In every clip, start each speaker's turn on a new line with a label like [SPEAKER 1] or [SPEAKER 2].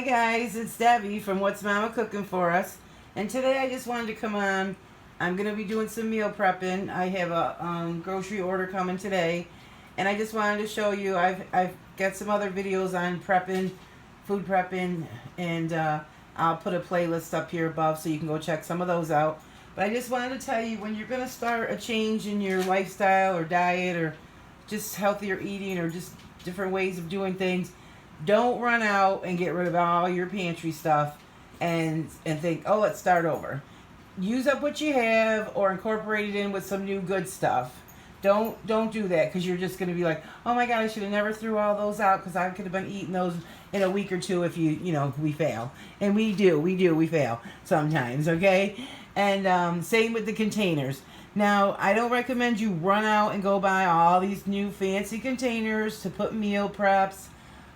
[SPEAKER 1] Hi guys, it's Debbie from What's Mama Cooking For Us, and today I just wanted to come on. I'm going to be doing some meal prepping. I have a grocery order coming today, and I just wanted to show you. I've got some other videos on prepping, food prepping, and I'll put a playlist up here above so you can go check some of those out. But I just wanted to tell you, when you're going to start a change in your lifestyle or diet or just healthier eating or just different ways of doing things, don't run out and get rid of all your pantry stuff and think, oh, let's start over. Use up what you have or incorporate it in with some new good stuff. Don't do that, because you're just going to be like, oh my God, I should have never threw all those out because I could have been eating those in a week or two if we fail. And we fail sometimes, okay? And same with the containers. Now, I don't recommend you run out and go buy all these new fancy containers to put meal preps,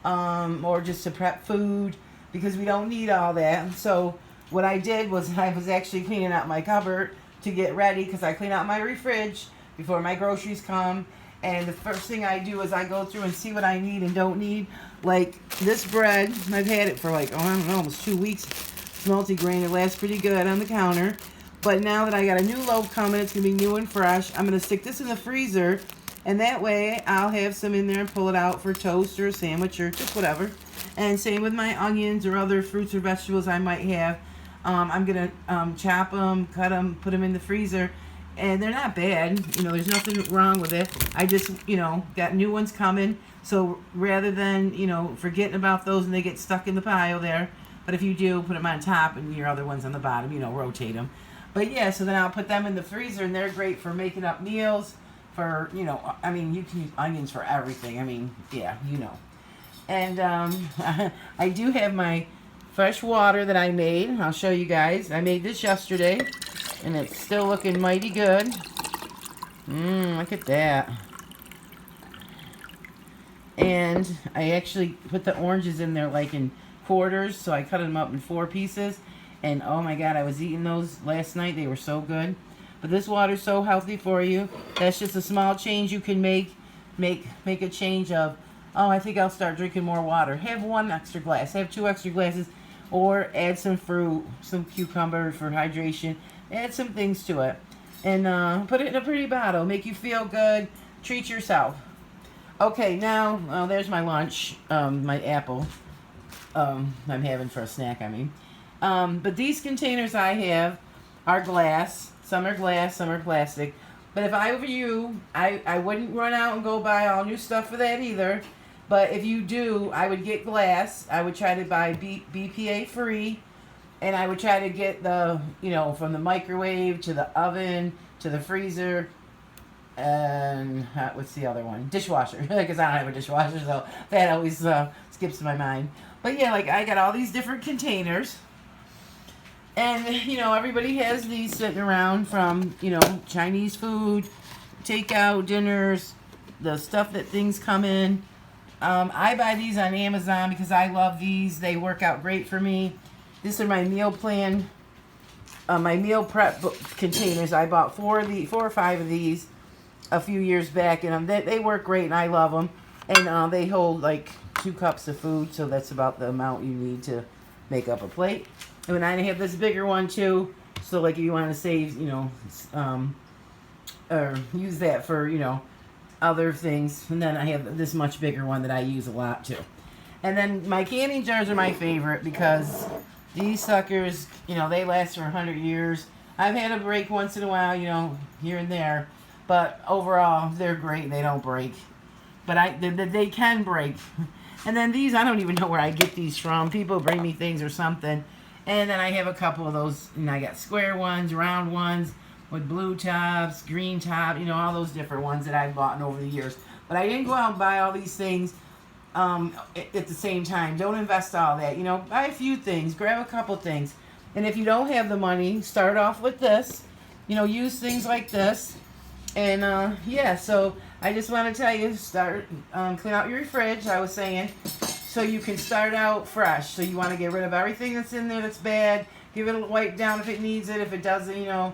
[SPEAKER 1] or just to prep food, because we don't need all that. So what I did was I was actually cleaning out my cupboard to get ready, because I clean out my fridge before my groceries come. And the first thing I do is I go through and see what I need and don't need. Like this bread, I've had it for like, I don't know, almost 2 weeks. It's multigrain. It lasts pretty good on the counter. But now that I got a new loaf coming, it's going to be new and fresh. I'm going to stick this in the freezer, and that way I'll have some in there and pull it out for toast or a sandwich or just whatever. And same with my onions or other fruits or vegetables I might have. I'm going to chop them, cut them, put them in the freezer. And they're not bad. There's nothing wrong with it. I just, got new ones coming. So rather than, forgetting about those and they get stuck in the pile there. But if you do, put them on top and your other ones on the bottom, rotate them. But yeah, so then I'll put them in the freezer, and they're great for making up meals. For, you can use onions for everything. Yeah. And I do have my fresh water that I made. I'll show you guys. I made this yesterday, and it's still looking mighty good. Look at that. And I actually put the oranges in there like in quarters, so I cut them up in 4 pieces. And oh my God, I was eating those last night. They were so good. But this water's so healthy for you. That's just a small change you can make a change of, oh, I think I'll start drinking more water. Have 1 extra glass. Have 2 extra glasses. Or add some fruit, some cucumber for hydration. Add some things to it. And put it in a pretty bottle. Make you feel good. Treat yourself. Okay, now, there's my lunch. My apple. I'm having for a snack, But these containers I have are glass. Some are glass, some are plastic. But if I were you, I wouldn't run out and go buy all new stuff for that either. But if you do, I would get glass. I would try to buy BPA free. And I would try to get the, from the microwave to the oven to the freezer. And what's the other one? Dishwasher. Because I don't have a dishwasher, so that always skips my mind. But yeah, like I got all these different containers. And, everybody has these sitting around from, Chinese food, takeout, dinners, the stuff that things come in. I buy these on Amazon because I love these. They work out great for me. These are my meal plan, my meal prep containers. I bought 4 or 5 of these a few years back, and they work great, and I love them. And they hold like 2 cups of food, so that's about the amount you need to make up a plate. And I have this bigger one too, so like if you want to save, or use that for, other things. And then I have this much bigger one that I use a lot too. And then my canning jars are my favorite because these suckers, they last for 100 years. I've had a break once in a while, here and there. But overall, they're great. They don't break. But they can break. And then these, I don't even know where I get these from. People bring me things or something. And then I have a couple of those, and I got square ones, round ones, with blue tops, green top, all those different ones that I've bought over the years. But I didn't go out and buy all these things at the same time. Don't invest all that. Buy a few things, grab a couple things. And if you don't have the money, start off with this. Use things like this. And yeah, so I just want to tell you, start, clean out your fridge, I was saying, so you can start out fresh. So you want to get rid of everything that's in there that's bad. Give it a wipe down if it needs it. If it doesn't,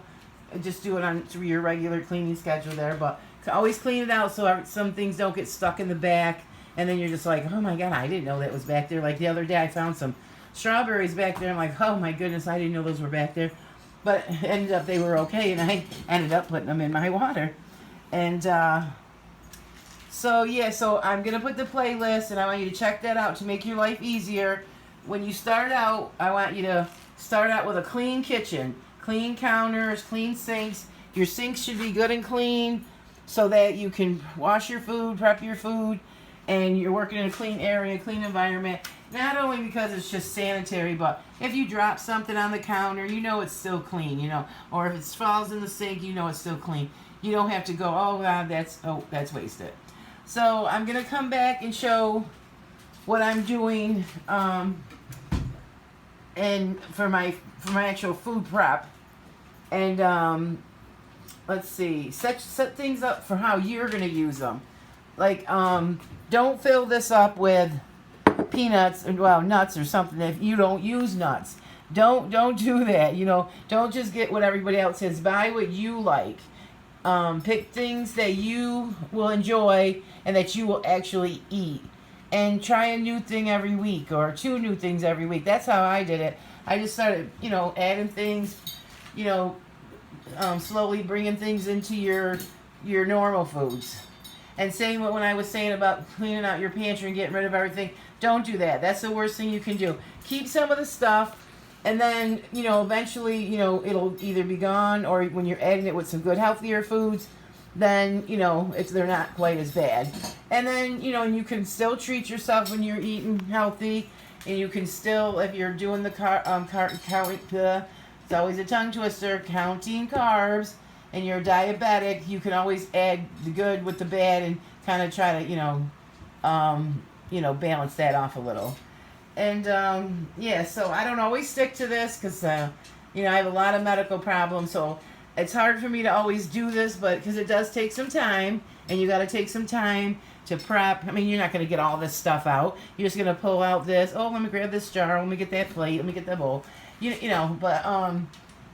[SPEAKER 1] just do it on through your regular cleaning schedule there. But always clean it out so some things don't get stuck in the back. And then you're just like, oh my God, I didn't know that was back there. Like the other day I found some strawberries back there. I'm like, oh my goodness, I didn't know those were back there. But ended up they were okay, and I ended up putting them in my water. And so yeah, so I'm going to put the playlist, and I want you to check that out to make your life easier. When you start out, I want you to start out with a clean kitchen, clean counters, clean sinks. Your sinks should be good and clean so that you can wash your food, prep your food, and you're working in a clean area, clean environment. Not only because it's just sanitary, but if you drop something on the counter, you know it's still clean, you know. Or if it falls in the sink, you know it's still clean. You don't have to go, oh God, that's wasted. So I'm gonna come back and show what I'm doing, and for my actual food prep, and let's see, set things up for how you're gonna use them. Like, don't fill this up with peanuts and nuts or something if you don't use nuts. Don't do that. You know, don't just get what everybody else says. Buy what you like. Pick things that you will enjoy and that you will actually eat. And try a new thing every week, or 2 new things every week. That's how I did it. I just started, you know, adding things, you know, slowly bringing things into your normal foods. And same when I was saying about cleaning out your pantry and getting rid of everything. Don't do that. That's the worst thing you can do. Keep some of the stuff, and then, you know, eventually, you know, it'll either be gone, or when you're adding it with some good, healthier foods, then, you know, they're not quite as bad. And then, you know, you can still treat yourself when you're eating healthy, and you can still, if you're doing the it's always a tongue twister, counting carbs, and you're diabetic, you can always add the good with the bad and kind of try to, you know, balance that off a little. And, yeah, so I don't always stick to this because, you know, I have a lot of medical problems, so it's hard for me to always do this, but because it does take some time, and you got to take some time to prep. I mean, you're not going to get all this stuff out. You're just going to pull out this, oh, let me grab this jar, let me get that plate, let me get that bowl. You know, but,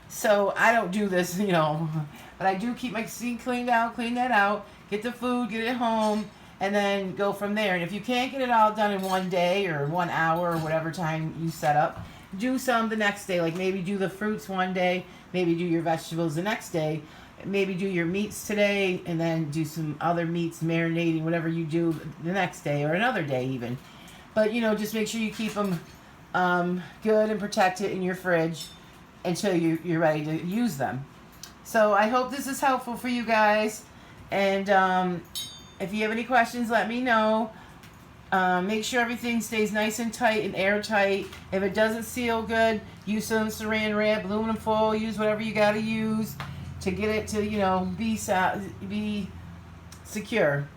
[SPEAKER 1] so I don't do this, you know, but I do keep my sink cleaned out, clean that out, get the food, get it home, and then go from there. And if you can't get it all done in one day or 1 hour or whatever time you set up, do some the next day. Like maybe do the fruits one day, maybe do your vegetables the next day, maybe do your meats today, and then do some other meats, marinating, whatever you do the next day or another day even. But, you know, just make sure you keep them good and protected in your fridge until you're ready to use them. So I hope this is helpful for you guys. And if you have any questions, let me know. Make sure everything stays nice and tight and airtight. If it doesn't seal good, use some saran wrap, aluminum foil, use whatever you got to use to get it to, you know, be secure.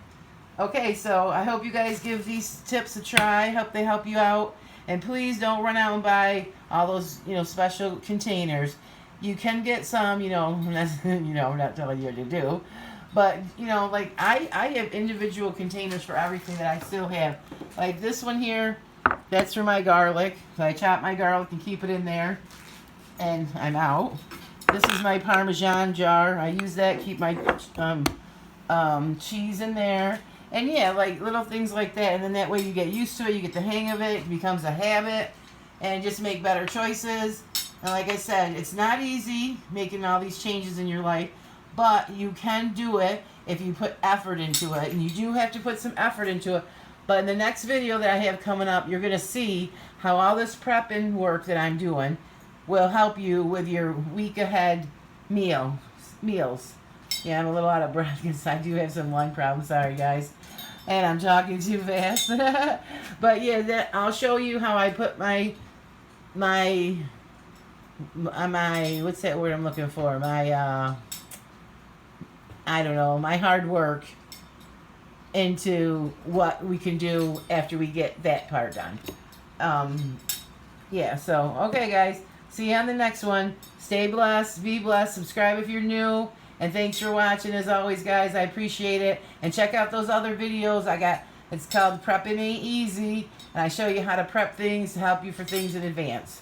[SPEAKER 1] Okay, so I hope you guys give these tips a try. Hope they help you out. And please don't run out and buy all those, you know, special containers. You can get some, you know, I'm not telling you what to do. But, you know, like, I have individual containers for everything that I still have. Like this one here, that's for my garlic. So I chop my garlic and keep it in there. And I'm out. This is my Parmesan jar. I use that, keep my cheese in there. And yeah, like little things like that. And then that way you get used to it, you get the hang of it, it becomes a habit. And just make better choices. And like I said, it's not easy making all these changes in your life. But you can do it if you put effort into it. And you do have to put some effort into it. But in the next video that I have coming up, you're going to see how all this prepping work that I'm doing will help you with your week ahead meals. Yeah, I'm a little out of breath because I do have some lung problems. Sorry, guys. And I'm talking too fast. But yeah, I'll show you how I put my what's that word I'm looking for? My I don't know, my hard work into what we can do after we get that part done. Yeah, so, okay, guys. See you on the next one. Stay blessed. Be blessed. Subscribe if you're new. And thanks for watching, as always, guys. I appreciate it. And check out those other videos I got. It's called Prepping Ain't Easy. And I show you how to prep things to help you for things in advance.